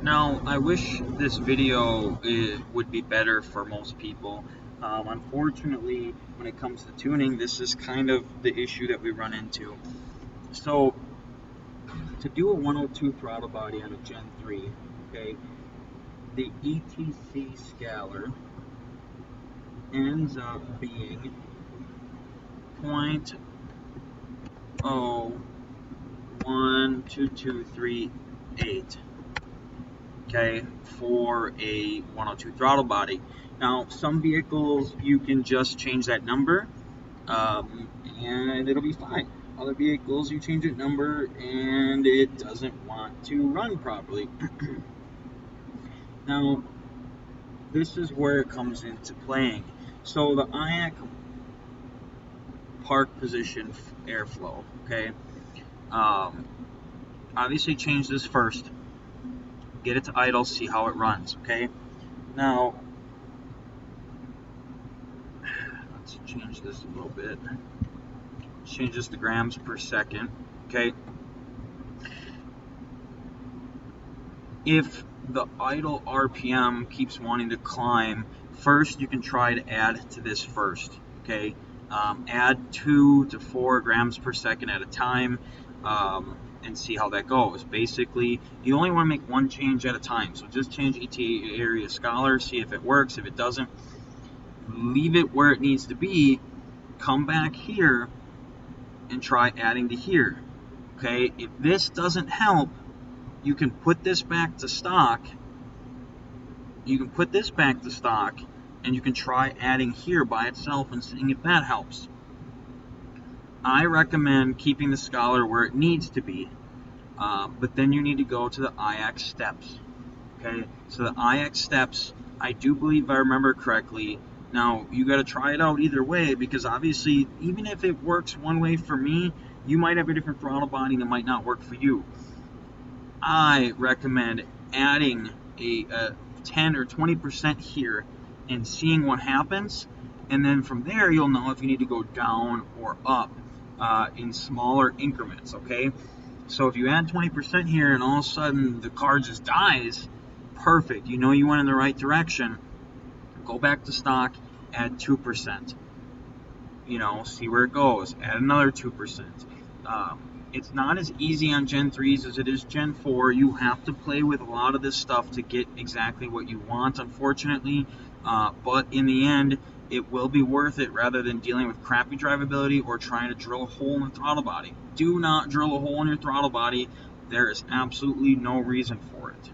Now, I wish this video would be better for most people. Unfortunately, when it comes to tuning, this is kind of the issue that we run into. So, to do a 102 throttle body on a Gen 3, okay, the ETC scalar ends up being 0.012238. Okay, for a 102 throttle body. Now, some vehicles you can just change that number, and it'll be fine. Other vehicles you change that number and it doesn't want to run properly. Now, this is where it comes into playing. So the IAC park position airflow. Okay, obviously change this first. Get it to idle, see how it runs, okay? Now, let's change this a little bit. Let's change this to grams per second, okay? If the idle RPM keeps wanting to climb, first you can try to add to this first, okay? Add 2 to 4 grams per second at a time. And see how that goes. Basically, you only want to make one change at a time. So just change ETA area scalar, see if it works. If it doesn't, leave it where it needs to be. Come back here and try adding to here. Okay, if this doesn't help, you can put this back to stock. You can put this back to stock, and you can try adding here by itself and seeing if that helps. I recommend keeping the scalar where it needs to be, but then you need to go to the IAC steps. Okay, so the IAC steps, I do believe, if I remember correctly. Now, you got to try it out either way, because obviously, even if it works one way for me, you might have a different throttle body that might not work for you. I recommend adding a 10 or 20% here and seeing what happens, and then from there, you'll know if you need to go down or up. In smaller increments, okay? So if you add 20% here and all of a sudden the car just dies, perfect. You know you went in the right direction. Go back to stock, add 2%. You know, see where it goes. Add another 2%. It's not as easy on Gen 3s as it is Gen 4. You have to play with a lot of this stuff to get exactly what you want, unfortunately. But in the end, it will be worth it rather than dealing with crappy drivability or trying to drill a hole in the throttle body. Do not drill a hole in your throttle body. There is absolutely no reason for it.